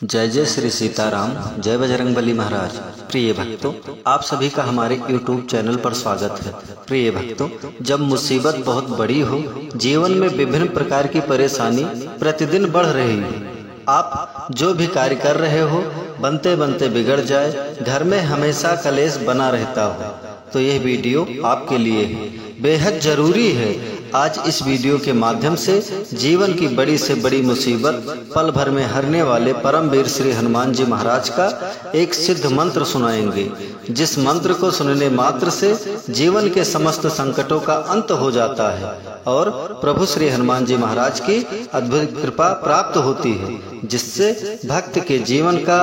जय जय श्री सीताराम, जय बजरंगबली महाराज। प्रिय भक्तों, आप सभी का हमारे YouTube चैनल पर स्वागत है। प्रिय भक्तों, जब मुसीबत बहुत बड़ी हो, जीवन में विभिन्न प्रकार की परेशानी प्रतिदिन बढ़ रही हो, आप जो भी कार्य कर रहे हो बनते बनते बिगड़ जाए, घर में हमेशा कलेश बना रहता हो, तो यह वीडियो आपके लिए है, बेहद जरूरी है। आज इस वीडियो के माध्यम से जीवन की बड़ी से बड़ी मुसीबत पल भर में हरने वाले परमवीर श्री हनुमान जी महाराज का एक सिद्ध मंत्र सुनाएंगे, जिस मंत्र को सुनने मात्र से जीवन के समस्त संकटों का अंत हो जाता है और प्रभु श्री हनुमान जी महाराज की अद्भुत कृपा प्राप्त होती है, जिससे भक्त के जीवन का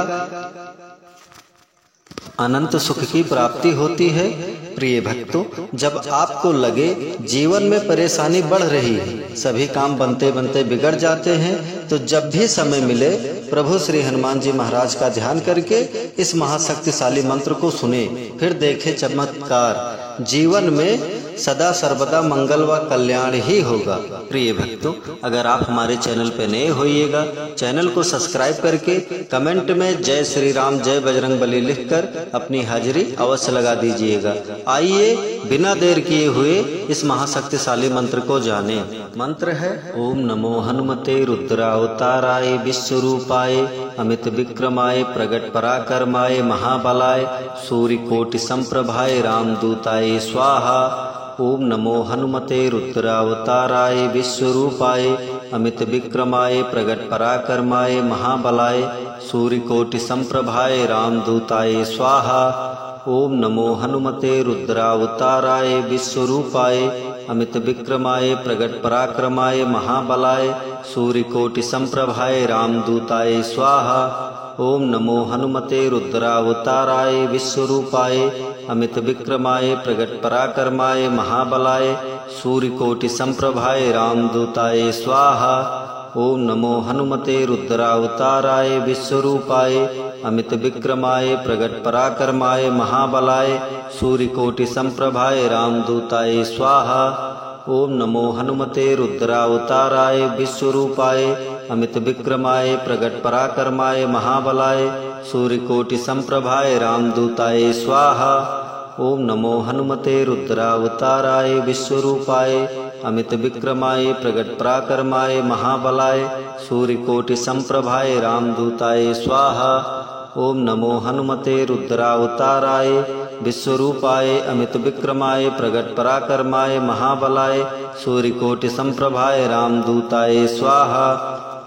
अनंत सुख की प्राप्ति होती है। प्रिय भक्तों, जब आपको लगे जीवन में परेशानी बढ़ रही है, सभी काम बनते बनते बिगड़ जाते हैं, तो जब भी समय मिले प्रभु श्री हनुमान जी महाराज का ध्यान करके इस महाशक्तिशाली मंत्र को सुने, फिर देखे चमत्कार। जीवन में सदा सर्वदा मंगल व कल्याण ही होगा। प्रिय भक्तों, अगर आप हमारे चैनल पर नए होइएगा, चैनल को सब्सक्राइब करके कमेंट में जय श्री राम जय बजरंगबली लिखकर अपनी हाजिरी अवश्य लगा दीजिएगा। आइए बिना देर किए हुए इस महाशक्तिशाली मंत्र को जाने। मंत्र है ओम नमो हनुमते रुद्रावताराय विश्वरूपाय अमित विक्रमाय प्रगट पराक्रमाय महाबलाय सूर्यकोटि संप्रभाय रामदूताय स्वाहा। ओम नमो हनुमते रुद्रावताराय विश्वरूपाय अमित विक्रमाय प्रगट पराक्रमाय महाबलाय सूर्यकोटि संप्रभाय रामदूताय स्वाहा। ओम नमो हनुमते रुद्रावताराय विश्वरूपाय अमित विक्रमाय प्रगट पराक्रमाय महाबलाय सूर्यकोटि संप्रभाय रामदूताय स्वाहा। ओम नमो हनुमते रुद्रावताराय विश्वरूपाय अमित विक्रमाय प्रगट पराक्रमाय महाबलाय सूर्यकोटि संप्रभाय रामदूताय स्वाहा। ओम नमो हनुमते रुद्रावताराय विश्वरूपाय अमित विक्रमाय प्रगट पराक्रमाय महाबलाय सूर्यकोटि संप्रभाय रामदूताय स्वाहा। ओम नमो हनुमते रुद्रावताराय विश्वरूपाय अमित विक्रमाय प्रगट पराक्रमाय महाबलाय सूर्यकोटि संप्रभाय रामदूताय स्वाहा। ओम नमो हनुमते रुद्रावताराय विश्वरूपाय अमित विक्रमाय प्रगट पराक्रमाय महाबलाय सूर्यकोटि संप्रभाय रामदूताय स्वाहा। ओम नमो हनुमते रुद्रावताराय विश्वरूपाय अमित विक्रमाय प्रगट पराक्रमाय महाबलाय सूर्यकोटि संप्रभाय रामदूताय स्वाहा।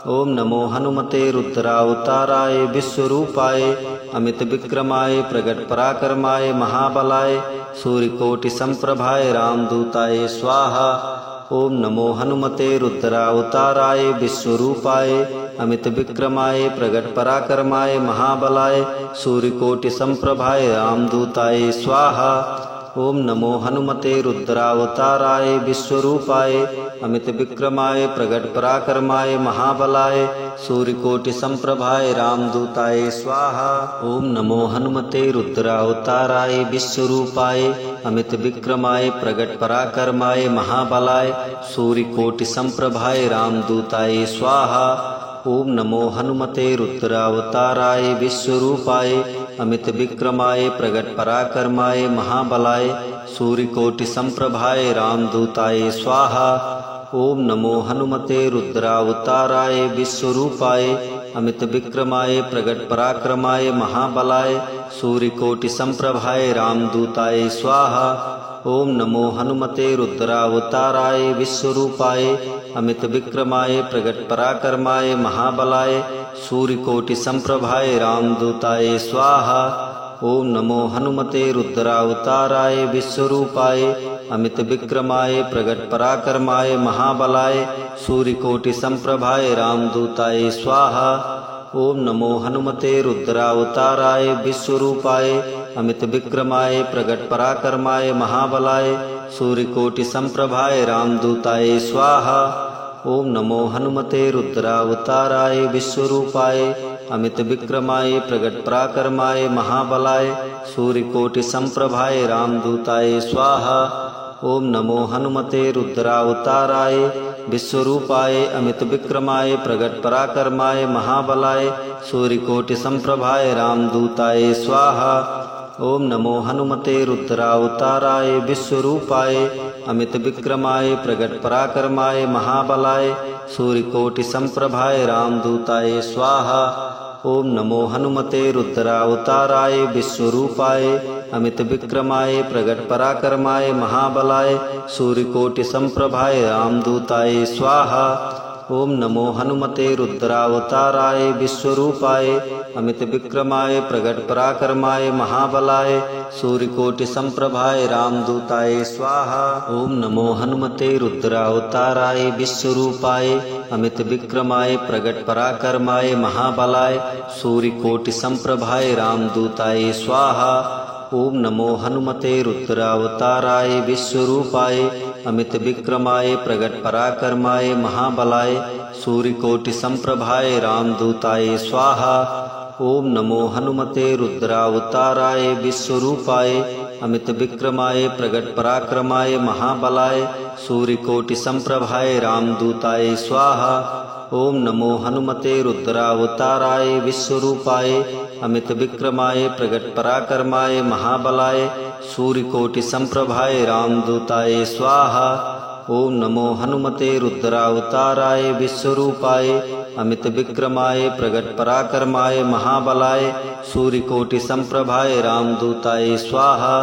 ओम नमो हनुमते रुद्रावताराय विश्वरूपाय अमित विक्रमाय प्रगट पराक्रमाय महाबलाय सूर्यकोटि संप्रभाय रामदूताय स्वाहा। ओम नमो हनुमते रुद्रावताराय विश्वरूपाय अमित विक्रमाय प्रगट पराक्रमाय महाबलाय सूर्यकोटि संप्रभाय रामदूताय स्वाहा। ओम नमो हनुमते रुद्रावताराय विश्वरूपाय अमित विक्रमाय प्रगट पराक्रमाय महाबलाय सूर्यकोटि संप्रभाय रामदूताय स्वाहा। ओम नमो हनुमते रुद्रावताराय विश्वरूपाय अमित विक्रमाय प्रगट पराक्रमाय महाबलाय सूर्यकोटि संप्रभाय रामदूताय स्वाहा। ओम नमो हनुमते रुद्रावताराय विश्वरूपाय अमित विक्रमाय प्रगट पराक्रमाय महाबलाय सूर्यकोटि संप्रभाय रामदूताय स्वाहा। ओम नमो हनुमते रुद्रावताराय विश्वरूपाय अमित विक्रमाय प्रगट पराक्रमाय महाबलाय सूर्यकोटि संप्रभाय रामदूताय स्वाहा। ओम नमो हनुमते रुद्रावताराय विश्वरूपाय अमित विक्रमाय प्रगट पराक्रमाय महाबलाय सूर्यकोटि संप्रभाय रामदूताय स्वाहा। ओम नमो हनुमते रुद्रावताराय विश्वरूपाय अमित विक्रमाय प्रगट पराक्रमाय महाबलाय सूर्यकोटि संप्रभाय रामदूताय स्वाहा। ओम नमो हनुमते रुद्रावताराय विश्वरूपाय अमित विक्रमाय प्रगट पराक्रमाय महाबलाय सूर्यकोटि संप्रभाय रामदूताय स्वाहा। ओम नमो हनुमते रुद्रावताराय विश्वरूपाय अमित विक्रमाय प्रगट पराक्रमाय महाबलाय सूर्यकोटि संप्रभाय रामदूताय स्वाहा। ओम नमो हनुमते रुद्रावताराय विश्वरूपाय अमित विक्रमाय प्रगट पराक्रमाय महाबलाय सूर्यकोटि संप्रभाय रामदूताय स्वाहा। ओम नमो हनुमते रुद्रावताराय विश्वरूपाय अमित विक्रमाय प्रगट पराक्रमाय महाबलाय सूर्यकोटि संप्रभाय रामदूताय स्वाहा। ओम नमो हनुमते रुद्रावताराय विश्वरूपाय अमित विक्रमाय प्रगट पराक्रमाय महाबलाय सूर्यकोटि संप्रभाय रामदूताय स्वाहा। ओम नमो हनुमते रुद्रावताराय विश्वरूपाय अमित विक्रमाय प्रगट पराक्रमाय महाबलाय सूर्यकोटि संप्रभाय रामदूताय स्वाहा। ओम नमो हनुमते रुद्रावताराय विश्वरूपाय अमित विक्रमाय प्रगट पराक्रमाय महाबलाय सूर्यकोटि संप्रभाय रामदूताय स्वाहा। ओम नमो हनुमते रुद्रावताराय विश्वरूपाय अमित विक्रमाय प्रगट पराक्रमाय महाबलाय सूर्यकोटि संप्रभाय रामदूताय स्वाहा। ओम नमो हनुमते रुद्रावताराय विश्वरूपाय अमित विक्रमाय प्रगट पराक्रमाय महाबलाय सूर्यकोटि संप्रभाय रामदूताय स्वाहा। ओम नमो हनुमते रुद्रावताराय विश्वरूपाय अमित विक्रमाय प्रगट पराक्रमाय महाबलाय सूर्यकोटि संप्रभाय रामदूताय स्वाहा। ओम नमो हनुमते रुद्रावताराय विश्वरूपाय अमित विक्रमाय प्रगट पराक्रमाय महाबलाय सूर्यकोटि संप्रभाय रामदूताय स्वाहा।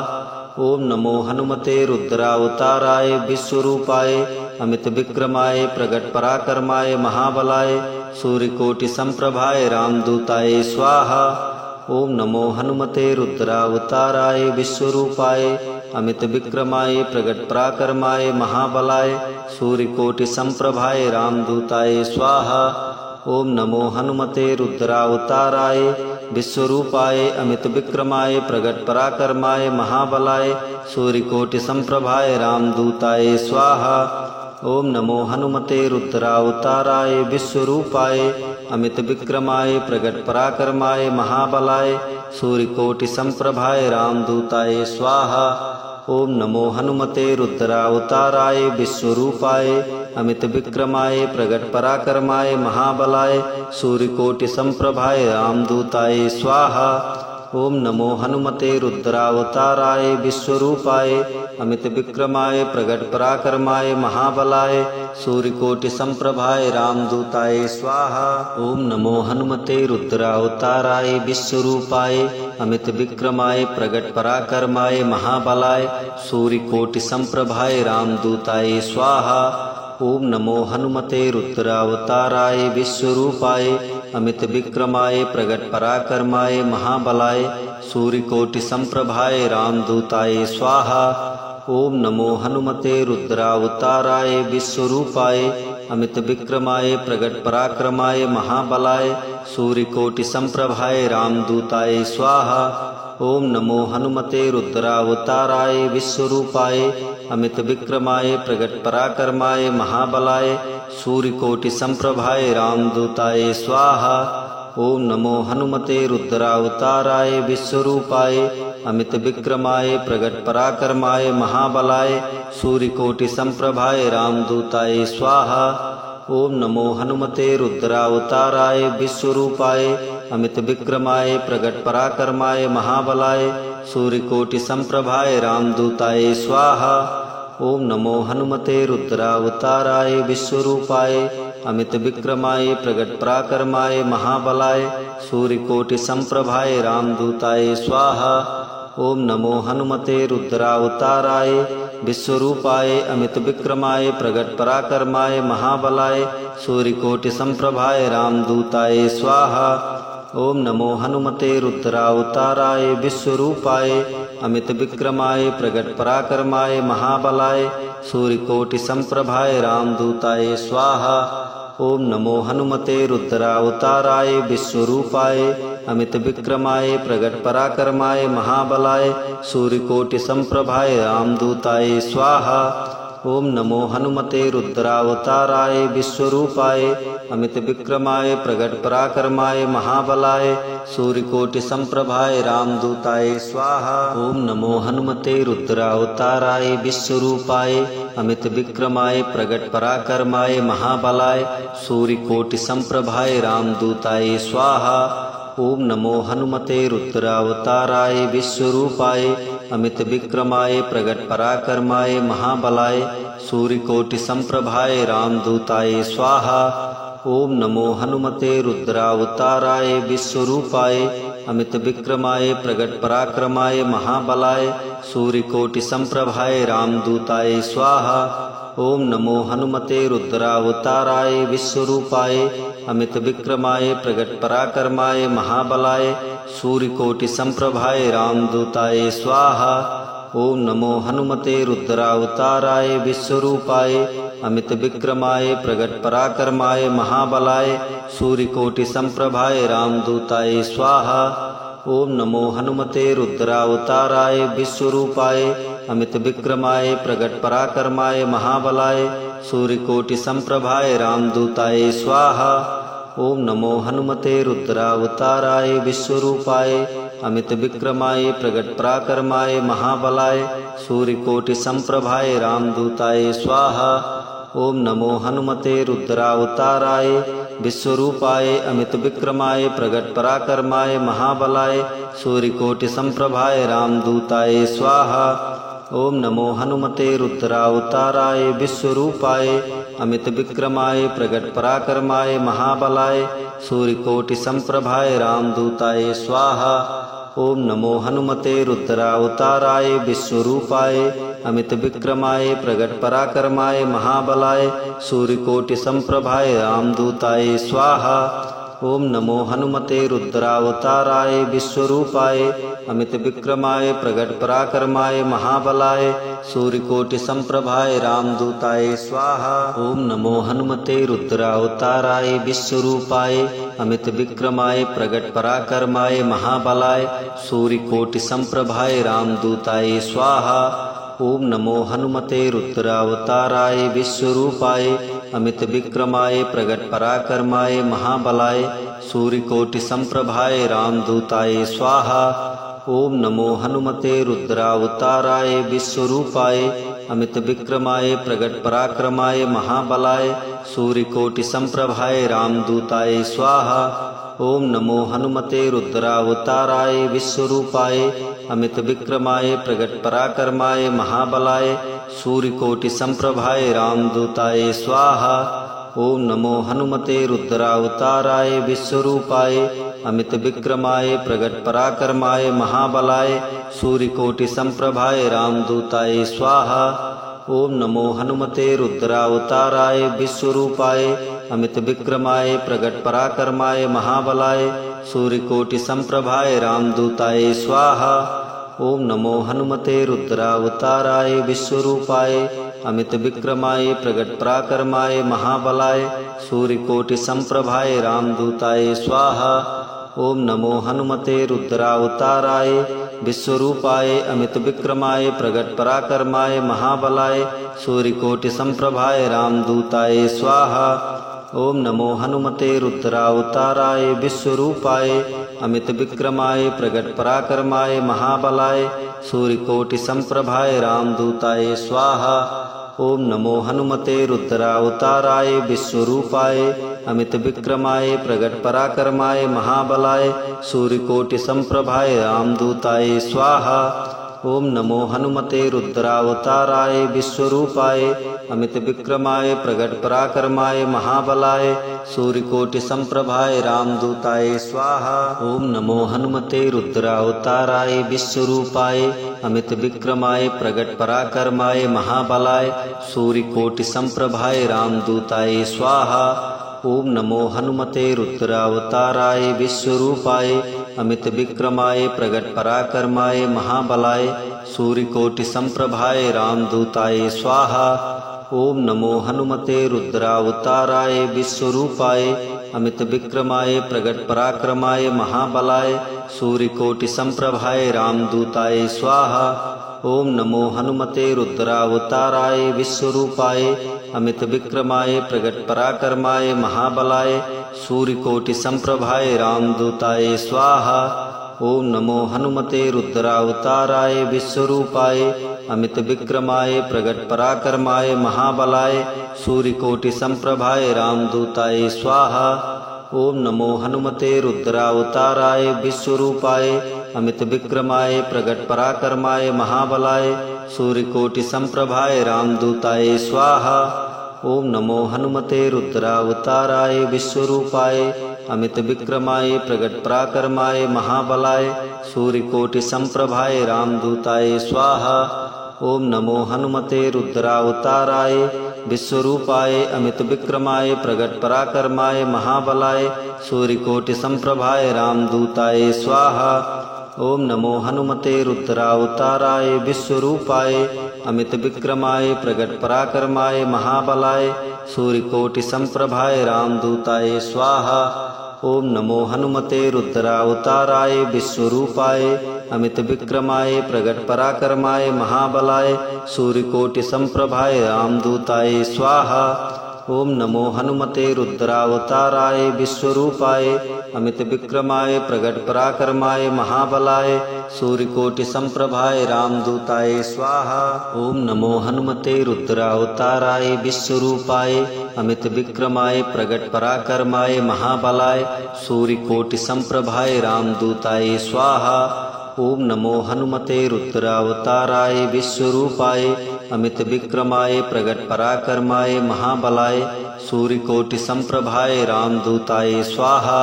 ओम नमो हनुमते रुद्रावताराय विश्वरूपाय अमित विक्रमाय प्रगट पराक्रमाय महाबलाय सूर्यकोटि संप्रभाय रामदूताय स्वाहा। ओम नमो हनुमते रुद्रावताराय विश्वरूपाय अमित विक्रमाय प्रगट पराक्रमाय महाबलाय सूर्यकोटि संप्रभाय रामदूताय स्वाहा। ओम नमो हनुमते रुद्रावताराय विश्वरूपाय अमित विक्रमाय प्रगट पराक्रमाय महाबलाय सूर्यकोटि संप्रभाय रामदूताय स्वाहा। ओम नमो हनुमते रुद्रावताराय विश्वरूपाय अमित विक्रमाय प्रगट पराक्रमाय महाबलाय सूर्यकोटि संप्रभाय रामदूताय स्वाहा। ओम नमो हनुमते रुद्रावताराय विश्वरूपाय अमित विक्रमाय प्रगट पराक्रमाय महाबलाय सूर्यकोटि संप्रभाय रामदूताय स्वाहा। ओम नमो हनुमते रुद्रावताराय विश्वरूपाय अमित विक्रमाय प्रगट पराक्रमाय महाबलाय सूर्यकोटि संप्रभाय रामदूताय स्वाहा। ओम नमो हनुमते रुद्रावताराय विश्वरूपाय अमित विक्रमाय प्रगट पराक्रमाय महाबलाय सूर्यकोटि संप्रभाय रामदूताय स्वाहा। ओम नमो हनुमते रुद्रावताराय विश्वरूपाय अमित विक्रमाय प्रगट पराक्रमाय महाबलाय सूर्यकोटि संप्रभाय रामदूताय स्वाहा। ओम नमो हनुमते रुद्रावताराय विश्वरूपाय अमित विक्रमाय प्रगट पराक्रमाय महाबलाय सूर्यकोटि संप्रभाय रामदूताय स्वाहा। ओम नमो हनुमते रुद्रावताराय विश्वरूपाय अमित विक्रमाय प्रगट पराक्रमाय महाबलाय सूर्यकोटि संप्रभाय रामदूताय स्वाहा। ओम नमो हनुमते रुद्रावताराय विश्वरूपाय अमित विक्रमाय प्रगट पराक्रमाय महाबलाय सूर्यकोटि संप्रभाय रामदूताय स्वाहा। ओम नमो हनुमते रुद्रावताराय विश्वरूपाय अमित विक्रमाय प्रगट पराक्रमाय महाबलाय सूर्यकोटि संप्रभाय रामदूताय स्वाहा। ओम नमो हनुमते रुद्रावताराय विश्वरूपाय अमित विक्रमाय प्रगट पराक्रमाय महाबलाय सूर्यकोटि संप्रभाय रामदूताय स्वाहा। ओम नमो हनुमते रुद्रावताराय विश्वरूपाय अमित विक्रमाय प्रगट पराक्रमाय महाबलाय सूर्यकोटि संप्रभाय रामदूताय स्वाहा। ओम नमो हनुमते रुद्रावताराय विश्वरूपाय अमित विक्रमाय प्रगट पराक्रमाय महाबलाय सूर्यकोटि संप्रभाय रामदूताय स्वाहा। ओम नमो हनुमते रुद्रावताराय विश्वरूपाय अमित विक्रमाय प्रगट पराक्रमाय महाबलाय सूर्यकोटि संप्रभाय रामदूताय स्वाहा। ओम नमो हनुमते रुद्रावताराय विश्वरूपाय अमित विक्रमाय प्रगट पराक्रमाय महाबलाय सूर्यकोटि संप्रभाय रामदूताय स्वाहा। ओम नमो हनुमते रुद्रावताराय विश्वरूपाय अमित विक्रमाय प्रगट पराक्रमाय महाबलाय सूर्यकोटि संप्रभाय रामदूताय स्वाहा। ओम नमो हनुमते रुद्रावताराय विश्वरूपाय अमित विक्रमाय प्रगट पराक्रमाय महाबलाय सूर्यकोटि संप्रभाय रामदूताय स्वाहा। ओम नमो हनुमते रुद्रावताराय विश्वरूपाय अमित विक्रमाय प्रगट पराक्रमाय महाबलाय सूर्यकोटि संप्रभाय रामदूताय स्वाहा। ओम नमो हनुमते रुद्रावताराय विश्वरूपाय अमित विक्रमाय प्रगट पराक्रमाय महाबलाय सूर्यकोटि संप्रभाय रामदूताय स्वाहा। ओम नमो हनुमते रुद्रावताराय विश्वरूपाय अमित विक्रमाय प्रगट पराक्रमाय महाबलाय सूर्यकोटि संप्रभाय रामदूताय स्वाहा। ओम नमो हनुमते रुद्रावताराय विश्वरूपाय अमित विक्रमाय प्रगट पराक्रमाय महाबलाय सूर्यकोटि संप्रभाय रामदूताय स्वाहा। ओम नमो हनुमते रुद्रावताराय विश्वरूपाय अमित विक्रमाय प्रगट पराक्रमाय महाबलाय सूर्यकोटि संप्रभाय रामदूताय स्वाहा। ओम नमो हनुमते रुद्रावताराय विश्वरूपाय अमित विक्रमाय प्रगट पराक्रमाय महाबलाय सूर्यकोटि संप्रभाय रामदूताय स्वाहा। ओम नमो हनुमते रुद्रावताराय विश्वरूपाय अमित विक्रमाय प्रगट पराक्रमाय महाबलाय सूर्यकोटि संप्रभाय रामदूताय स्वाहा। ओम नमो हनुमते रुद्रावताराय विश्वरूपाय अमित विक्रमाय प्रगट पराक्रमाय महाबलाय सूर्यकोटि संप्रभाय रामदूताय स्वाहा। ओम नमो हनुमते रुद्रावताराय विश्वरूपाय अमित विक्रमाय प्रगट पराक्रमाय महाबलाय सूर्यकोटि संप्रभाय रामदूताय स्वाहा। ओम नमो हनुमते रुद्रावताराय विश्वरूपाय अमित विक्रमाय प्रगट पराक्रमाय महाबलाय सूर्यकोटि संप्रभाय रामदूताय स्वाहा। ओम नमो हनुमते रुद्रावताराय विश्वरूपाय अमित विक्रमाय प्रगट पराक्रमाय महाबलाय सूर्यकोटि संप्रभाय रामदूताय स्वाहा। ओम नमो हनुमते रुद्रावताराय विश्वरूपाय अमित विक्रमाय प्रगट पराक्रमाय महाबलाय सूर्यकोटि संप्रभाय रामदूताय स्वाहा। ओम नमो हनुमते रुद्रावताराय विश्वरूपाय अमित विक्रमाय प्रगट पराक्रमाय महाबलाय सूर्यकोटि संप्रभाय रामदूताय स्वाहा। ओम नमो हनुमते रुद्रावताराय विश्वरूपाय अमित विक्रमाय प्रगट पराक्रमाय महाबलाय सूर्यकोटि संप्रभाय रामदूताय स्वाहा। ओम नमो हनुमते रुद्रावताराय विश्वरूपाय अमित विक्रमाय प्रगट पराक्रमाय महाबलाय सूर्यकोटि संप्रभाय रामदूताय स्वाहा। ओम नमो हनुमते रुद्रावताराय विश्वरूपाय अमित विक्रमाय प्रगट पराक्रमाय महाबलाय सूर्यकोटि संप्रभाय रामदूताय स्वाहा। ओम नमो हनुमते रुद्रावताराय विश्वरूपाय अमित विक्रमाय प्रगट पराक्रमाय महाबलाय सूर्यकोटि संप्रभाय रामदूताय स्वाहा। ओम नमो हनुमते रुद्रावताराय विश्वरूपाय अमित विक्रमाय प्रगट पराक्रमाय महाबलाय सूर्यकोटि संप्रभाय रामदूताय स्वाहा। ओम नमो हनुमते रुद्रावताराय विश्वरूपाय अमित विक्रमाय प्रगट पराक्रमाय महाबलाय सूर्यकोटि संप्रभाय रामदूताय स्वाहा। ओम नमो हनुमते रुद्रावताराय विश्वरूपाय अमित विक्रमाय प्रगट पराक्रमाय महाबलाय सूर्यकोटि संप्रभाय रामदूताय स्वाहा। ओम नमो हनुमते रुद्रावताराय विश्वरूपाय अमित विक्रमाय प्रगट पराक्रमाय महाबलाय सूर्यकोटि संप्रभाय रामदूताय स्वाहा। ओम नमो हनुमते रुद्रावताराय विश्वरूपाय अमित विक्रमाय प्रगट पराक्रमाय महाबलाय सूर्यकोटि संप्रभाय रामदूताय स्वाहा। ओम नमो हनुमते रुद्रावताराय विश्वरूपाय अमित विक्रमाय प्रगट पराक्रमाय महाबलाय सूर्यकोटि संप्रभाय रामदूताय स्वाहा। ओम नमो हनुमते रुद्रावताराय विश्वरूपाय अमित विक्रमाय प्रगट पराक्रमाय महाबलाय सूर्यकोटि संप्रभाय रामदूताय स्वाहा। ओम नमो हनुमते रुद्रावताराय विश्वरूपाय अमित विक्रमाय प्रगट पराक्रमाय महाबलाय सूर्यकोटि संप्रभाय रामदूताय स्वाहा। ओम नमो हनुमते रुद्रावताराय विश्वरूपाय अमित विक्रमाय प्रगट पराक्रमाय महाबलाय सूर्यकोटि संप्रभाय रामदूताय स्वाहा। ओम नमो हनुमते रुद्रावताराय विश्वरूपाय अमित विक्रमाय प्रगट पराक्रमाय महाबलाय सूर्यकोटि संप्रभाय रामदूताय स्वाहा। ओम नमो हनुमते रुद्रावताराय विश्वरूपाय अमित विक्रमाय प्रगट पराक्रमाय महाबलाय सूर्यकोटि संप्रभाय रामदूताय स्वाहा। ओम नमो हनुमते रुद्रावताराय विश्वरूपाय अमित विक्रमाय प्रगट पराक्रमाय महाबलाय सूर्यकोटि संप्रभाय रामदूताय स्वाहा। ओम नमो हनुमते रुद्रावताराय विश्वरूपाय अमित विक्रमाय प्रगट पराक्रमाय महाबलाय सूर्यकोटि संप्रभाय रामदूताय स्वाहा। ओम नमो हनुमते रुद्रावताराय विश्वरूपाय अमित विक्रमाय प्रगट पराक्रमाय महाबलाय सूर्यकोटि संप्रभाय रामदूताय स्वाहा। ओम नमो हनुमते रुद्रावताराय विश्वरूपाय अमित विक्रमाय प्रगट पराक्रमाय महाबलाय सूर्यकोटि संप्रभाय रामदूताय स्वाहा। ओम नमो हनुमते रुद्रावताराय विश्वरूपाय अमित विक्रमाय प्रगट पराक्रमाय महाबलाय सूर्यकोटि संप्रभाय रामदूताय स्वाहा।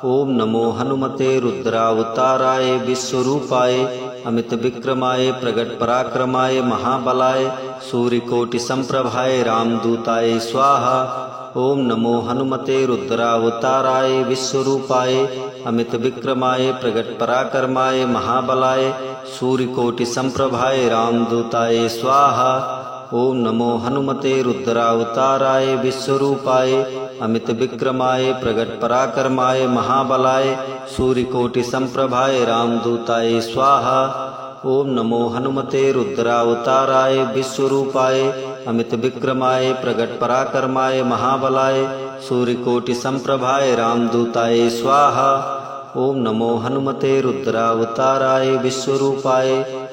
ओम नमो हनुमते रुद्रावताराय विश्वरूपाय अमित विक्रमाय प्रगट पराक्रमाय महाबलाय सूर्यकोटि संप्रभाय रामदूताय स्वाहा। ओम नमो हनुमते रुद्रावताराय विश्वरूपाय अमित विक्रमाय प्रगट पराक्रमाय महाबलाय सूर्यकोटि संप्रभाय रामदूताय स्वाहा। ओम नमो हनुमते रुद्रावताराय विश्वरूपाय अमित विक्रमाय प्रगट पराक्रमाय महाबलाय सूर्यकोटि संप्रभाय रामदूताय स्वाहा। ओम नमो हनुमते रुद्रावताराय विश्वरूपाय अमित विक्रमाय प्रगट पराक्रमाय महाबलाय सूर्यकोटि संप्रभाय रामदूताय स्वाहा। ओम नमो हनुमते रुद्रावताराय विश्वरूपाय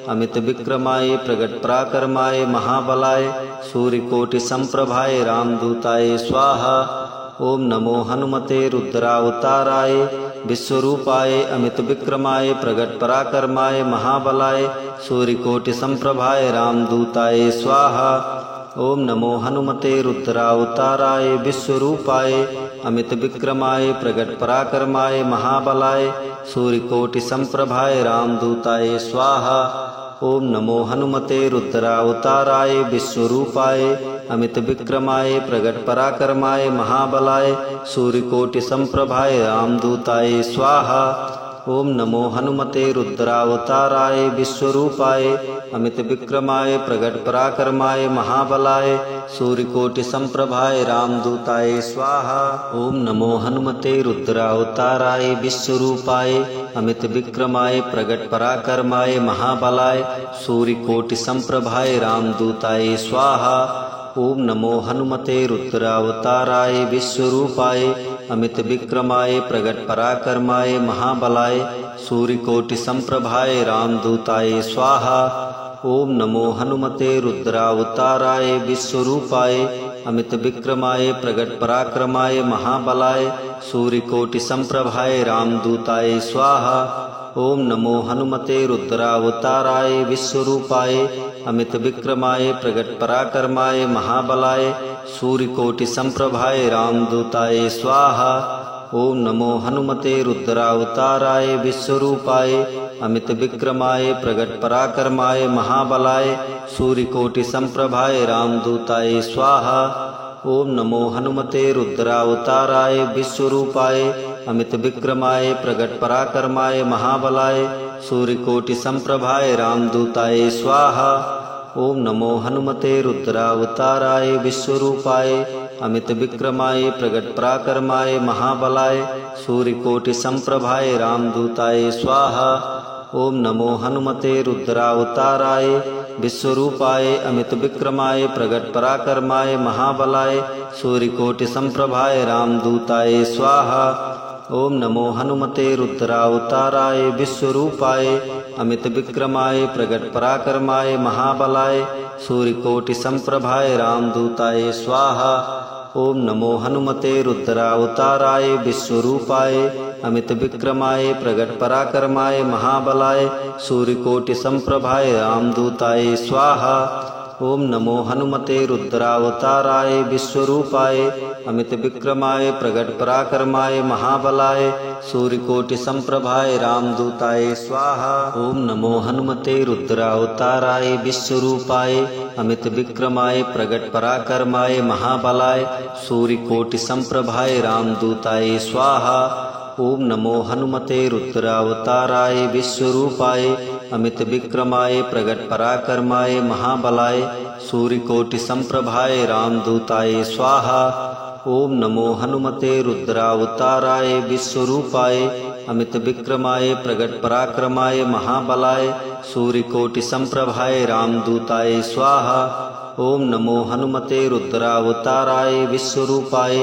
अमित विक्रमाय प्रगट पराक्रमाय महाबलाय सूर्यकोटि संप्रभाय रामदूताय स्वाहा। ओम नमो हनुमते रुद्रावताराय विश्वरूपाय अमित विक्रमाय प्रगट पराक्रमाय महाबलाय सूर्यकोटि संप्रभाय रामदूताय स्वाहा। ओम नमो हनुमते रुद्रावताराय विश्वरूपाय अमित विक्रमाय प्रगट पराक्रमाय महाबलाय सूर्यकोटि संप्रभाय रामदूताय स्वाहा। ओम नमो हनुमते रुद्रावताराय विश्वरूपाय अमित विक्रमाय प्रगट पराक्रमाय महाबलाय सूर्यकोटि संप्रभाय रामदूताय स्वाहा। ओम नमो हनुमते रुद्रावताराय विश्वरूपाय अमित विक्रमाय प्रगट पराक्रमाय महाबलाय सूर्यकोटि संप्रभाय रामदूताय स्वाहा। ओम नमो हनुमते रुद्रावताराय विश्वरूपाय अमित विक्रमाय प्रगट पराक्रमाय महाबलाय सूर्यकोटि संप्रभाय रामदूताय स्वाहा। ओम नमो हनुमते रुद्रावताराय विश्वरूपाय अमित विक्रमाय प्रगट पराक्रमाय महाबलाय सूर्यकोटि संप्रभाय रामदूताय स्वाहा। ओम नमो हनुमते रुद्रावताराय विश्वरूपाय अमित विक्रमाय प्रगट पराक्रमाय महाबलाय सूर्यकोटि संप्रभाय रामदूताय स्वाहा। ओम नमो हनुमते रुद्रावताराय विश्वरूपाय अमित विक्रमाय प्रगट पराक्रमाय महाबलाय सूर्यकोटि संप्रभाय रामदूताय स्वाहा। ओम नमो हनुमते रुद्रावताराय विश्वरूपाय अमित विक्रमाय प्रगट पराक्रमाय महाबलाय सूर्यकोटि संप्रभाय रामदूताय स्वाहा। ओम नमो हनुमते रुद्रावताराय विश्वरूपाय अमित विक्रमाय प्रगट पराक्रमाय महाबलाय सूर्यकोटि संप्रभाय रामदूताय स्वाहा। ओम नमो हनुमते रुद्रावताराय विश्वरूपाय अमित विक्रमाय प्रगट पराक्रमाय महाबलाय सूर्यकोटि संप्रभाय रामदूताय स्वाहा। ओम नमो हनुमते रुद्रावताराय विश्वरूपाय अमित विक्रमाय प्रगट पराक्रमाय महाबलाय सूर्यकोटि संप्रभाय रामदूताय स्वाहा। ओम नमो हनुमते रुद्रावताराय विश्वरूपाय अमित विक्रमाय प्रगट पराक्रमाय महाबलाय सूर्यकोटि संप्रभाय रामदूताय स्वाहा। ओम नमो हनुमते रुद्रावताराय विश्वरूपाय अमित विक्रमाय प्रगट पराक्रमाय महाबलाय सूर्यकोटि संप्रभाय रामदूताय स्वाहा। ओम नमो हनुमते रुद्रावताराय विश्वरूपाय अमित विक्रमाय प्रगट पराक्रमाय महाबलाय सूर्यकोटि संप्रभाय रामदूताय स्वाहा। ओम नमो हनुमते रुद्रावताराय विश्वरूपाय अमित विक्रमाय प्रगट पराक्रमाय महाबलाय सूर्यकोटि संप्रभाय रामदूताय स्वाहा। ओम नमो हनुमते रुद्रावताराय विश्वरूपाय अमित विक्रमाय प्रगट पराक्रमाय महाबलाय सूर्यकोटि संप्रभाय रामदूताय स्वाहा। ओम नमो हनुमते रुद्रावताराय विश्वरूपाय अमित विक्रमाय प्रगट पराक्रमाय महाबलाय सूर्यकोटि संप्रभाय रामदूताय स्वाहा। ओम नमो हनुमते रुद्रावताराय विश्वरूपाय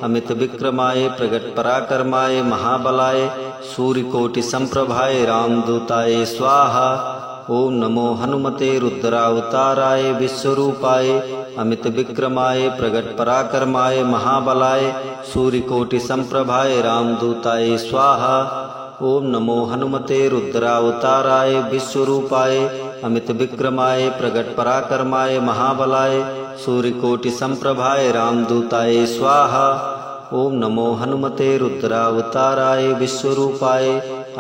अमित विक्रमाय प्रगट पराक्रमाय महाबलाय सूर्यकोटि संप्रभाय रामदूताय स्वाहा। ओम नमो हनुमते रुद्रावताराय विश्वरूपाय अमित विक्रमाय प्रगट पराक्रमाय महाबलाय सूर्यकोटि संप्रभाय रामदूताय स्वाहा। ओम नमो हनुमते रुद्रावताराय विश्वरूपाय अमित विक्रमाय प्रगट पराक्रमाय महाबलाय सूर्यकोटि संप्रभाय रामदूताय स्वाहा। ओम नमो हनुमते रुद्रावताराय विश्वरूपाय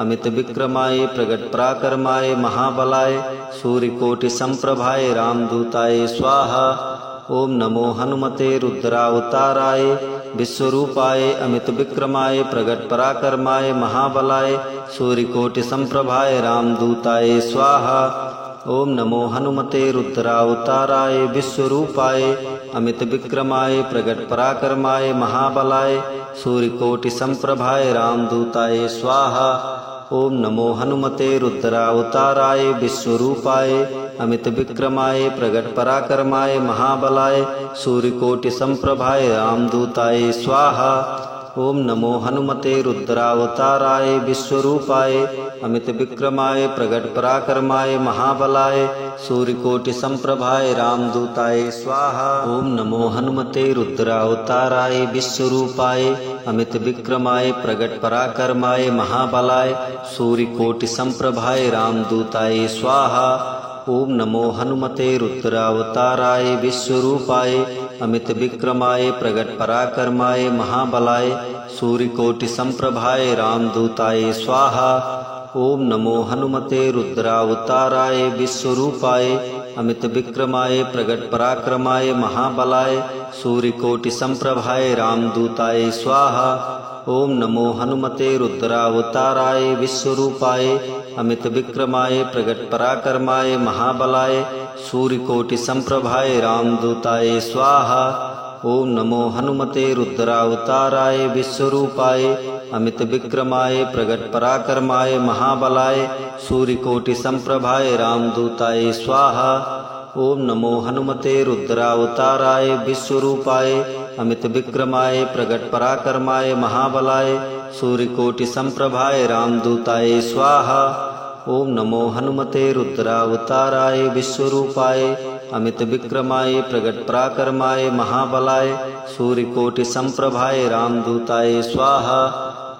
अमित विक्रमाय प्रगट पराक्रमाय महाबलाय सूर्यकोटि संप्रभाय रामदूताय स्वाहा। ओम नमो हनुमते रुद्रावताराय विश्वरूपाय अमित विक्रमाय प्रगट पराक्रमाय महाबलाय सूर्यकोटि संप्रभाय रामदूताय स्वाहा। ओम नमो हनुमते रुद्रावताराय विश्वरूपाय अमित विक्रमाय प्रगट पराक्रमाय महाबलाय सूर्यकोटि संप्रभाय रामदूताय स्वाहा। ओम नमो हनुमते रुद्रावताराय विश्वरूपाय अमित विक्रमाय प्रगट पराक्रमाय महाबलाय सूर्यकोटि संप्रभाय रामदूताय स्वाहा। ओम नमो हनुमते रुद्रावताराय विश्वरूपाय अमित विक्रमाय प्रगट पराक्रमाय महाबलाय सूर्यकोटि संप्रभाय रामदूताय स्वाहा। ओम नमो हनुमते रुद्रावताराय विश्वरूपाय अमित विक्रमाय प्रगट पराक्रमाय महाबलाय सूर्यकोटि संप्रभाय रामदूताय स्वाहा। ओम नमो हनुमते रुद्रावताराय विश्वरूपाय अमित विक्रमाय प्रगट पराक्रमाय महाबलाय सूर्यकोटि संप्रभाय रामदूताय स्वाहा। ओम नमो हनुमते रुद्रावताराय विश्वरूपाय अमित विक्रमाय प्रगट पराक्रमाय महाबलाय सूर्यकोटि संप्रभाय रामदूताय स्वाहा। ओम नमो हनुमते रुद्रावताराय विश्वरूपाय अमित विक्रमाय प्रगट पराक्रमाय महाबलाय सूर्यकोटि संप्रभाय रामदूताय स्वाहा। ओम नमो हनुमते रुद्रावताराय विश्वरूपाय अमित विक्रमाय प्रगट पराक्रमाय महाबलाय सूर्यकोटि संप्रभाय रामदूताय स्वाहा। ओम नमो हनुमते रुद्रावताराय विश्वरूपाय अमित विक्रमाय प्रगट पराक्रमाय महाबलाय सूर्यकोटि संप्रभाय रामदूताय स्वाहा। ओम नमो हनुमते रुद्रावताराय विश्वरूपाय अमित विक्रमाय प्रगट पराक्रमाय महाबलाय सूर्यकोटि संप्रभाय रामदूताय स्वाहा।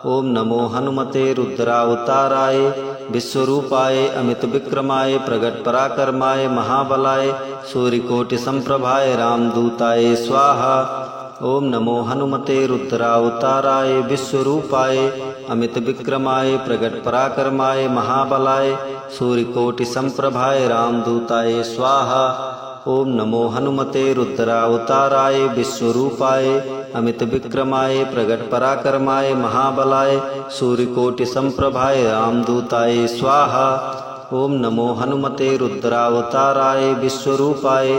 ओम नमो हनुमते रुद्रावताराय विश्वरूपाय अमित विक्रमाय प्रगट पराक्रमाय महाबलाय सूर्यकोटि संप्रभाय रामदूताय स्वाहा। ओम नमो हनुमते रुद्रावताराय विश्वरूपाय अमित विक्रमाय प्रगट पराक्रमाय महाबलाय सूर्यकोटि संप्रभाय रामदूताय स्वाहा। ओम नमो हनुमते रुद्रावताराय विश्वरूपाय अमित विक्रमाय प्रगट पराक्रमाय महाबलाय सूर्यकोटि संप्रभाय रामदूताय स्वाहा। ओम नमो हनुमते रुद्रावताराय विश्वरूपाय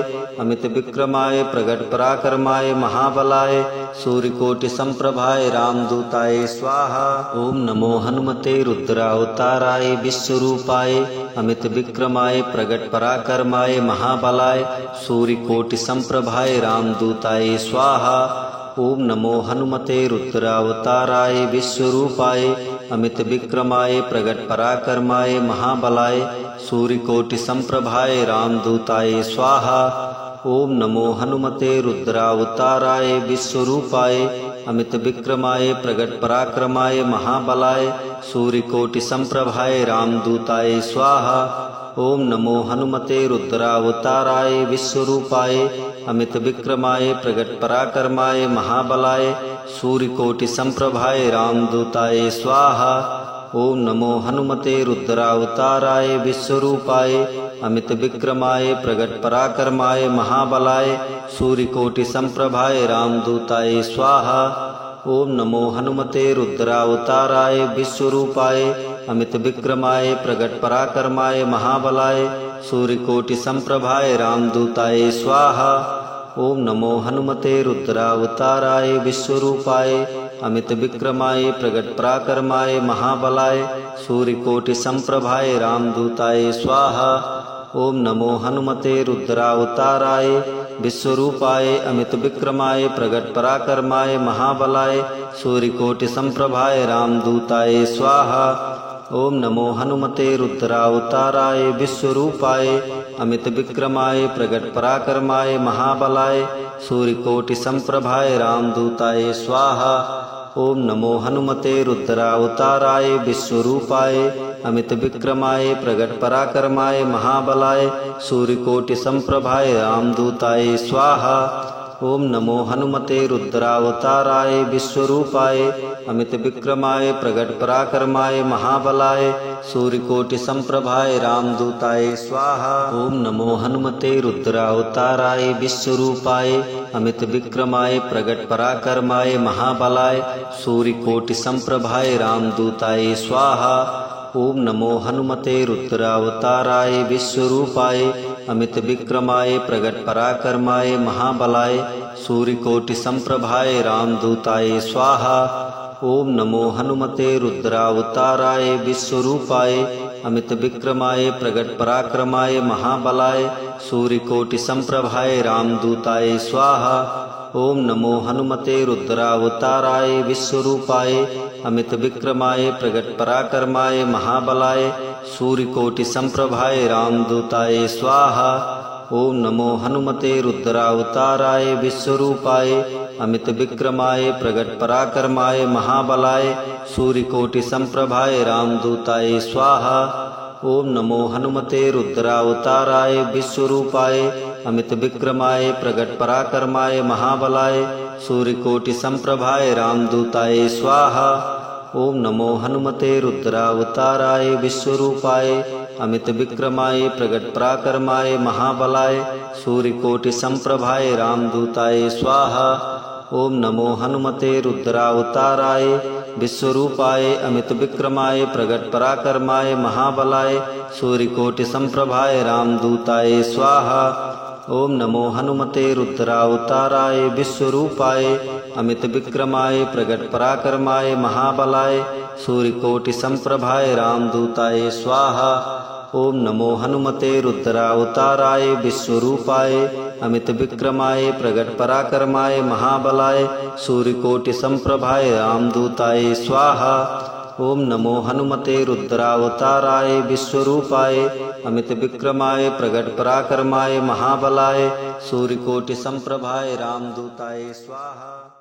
अमित विक्रमाय प्रगट पराक्रमाय महाबलाय सूर्यकोटि संप्रभाय रामदूताय स्वाहा। ओम नमो हनुमते रुद्रावताराय विश्वरूपाय अमित विक्रमाय प्रगट पराक्रमाय महाबलाय सूर्यकोटि संप्रभाय रामदूताय स्वाहा। ओम नमो हनुमते रुद्रावताराय विश्वरूपाय अमित विक्रमाय प्रगट पराक्रमाय महाबलाय सूर्यकोटि संप्रभाय रामदूताय स्वाहा। ओम नमो हनुमते रुद्रावताराय विश्वरूपाय अमित विक्रमाय प्रगट पराक्रमाय महाबलाय सूर्यकोटि संप्रभाय रामदूताय स्वाहा। ओम नमो हनुमते रुद्रावताराय विश्वरूपाय अमित विक्रमाय प्रगट पराक्रमाय महाबलाय सूर्यकोटि संप्रभाय रामदूताय स्वाहा। ओम नमो हनुमते रुद्रावताराय विश्वरूपाय अमित विक्रमाय प्रगट पराक्रमाय महाबलाय सूर्यकोटि संप्रभाय रामदूताय स्वाहा। ओम नमो हनुमते रुद्रावताराय विश्वरूपाय अमित विक्रमाय प्रगट पराक्रमाय महाबलाय सूर्यकोटि संप्रभाय रामदूताय स्वाहा। ओम नमो हनुमते रुद्रावताराय विश्वरूपाय अमित विक्रमाय प्रगट पराक्रमाय महाबलाय सूर्यकोटि संप्रभाय रामदूताय स्वाहा। ओम नमो हनुमते रुद्रावताराय विश्वरूपाय अमित विक्रमाय प्रगट पराक्रमाय महाबलाय सूर्यकोटि संप्रभाय रामदूताय स्वाहा। ओम नमो हनुमते रुद्रावताराय विश्वरूपाय अमित विक्रमाय प्रगट पराक्रमाय महाबलाय सूर्यकोटि संप्रभाय रामदूताय स्वाहा। ओम नमो हनुमते रुद्रावताराय विश्वरूपाय अमित विक्रमाय प्रगट पराक्रमाय महाबलाय सूर्यकोटि संप्रभाय रामदूताय स्वाहा। ओम नमो हनुमते रुद्रावताराय विश्वरूपाय अमित विक्रमाय प्रगट पराक्रमाय महाबलाय सूर्यकोटि संप्रभाय रामदूताय स्वाहा। ओम नमो हनुमते रुद्रावताराय विश्वरूपाय अमित विक्रमाय प्रगट पराक्रमाय महाबलाय सूर्यकोटि संप्रभाय रामदूताय स्वाहा। ओम नमो हनुमते रुद्रावताराय विश्वरूपाय अमित विक्रमाय प्रगट पराक्रमाय महाबलाय सूर्यकोटि संप्रभाय रामदूताय स्वाहा। ओम नमो हनुमते रुद्रावताराय विश्वरूपाय अमित विक्रमाय प्रगट पराक्रमाय महाबलाय सूर्यकोटि संप्रभाय रामदूताय स्वाहा। ओम नमो हनुमते रुद्रावताराय विश्वरूपाय अमित विक्रमाय प्रगट पराक्रमाय महाबलाय सूर्यकोटि संप्रभाय रामदूताय स्वाहा। ओम नमो हनुमते रुद्रावताराय विश्वरूपाय अमित विक्रमाय प्रगट पराक्रमाय महाबलाय सूर्यकोटि संप्रभाय रामदूताय स्वाहा। ओम नमो हनुमते रुद्रावताराय विश्वरूपाय अमित विक्रमाय प्रगट पराक्रमाय महाबलाय सूर्यकोटि संप्रभाय रामदूताय स्वाहा। ओम नमो हनुमते रुद्रावताराय विश्वरूपाय अमित विक्रमाय प्रगट पराक्रमाय महाबलाय सूर्यकोटि संप्रभाय रामदूताय स्वाहा। ओम नमो हनुमते रुद्रावताराय विश्वरूपाय अमित विक्रमाय प्रगट पराक्रमाय महाबलाय सूर्यकोटि संप्रभाय रामदूताय स्वाहा। ओम नमो हनुमते रुद्रावताराय विश्वरूपाय अमित विक्रमाय प्रगट पराक्रमाय महाबलाय सूर्यकोटि संप्रभाय रामदूताय स्वाहा। ओम नमो हनुमते रुद्रावताराय विश्वरूपाय अमित विक्रमाय प्रगट पराक्रमाय महाबलाय सूर्यकोटि संप्रभाय रामदूताय स्वाहा। ओम नमो हनुमते रुद्रावताराय विश्वरूपाय अमित विक्रमाय प्रगट पराक्रमाय महाबलाय सूर्यकोटि संप्रभाय रामदूताय स्वाहा।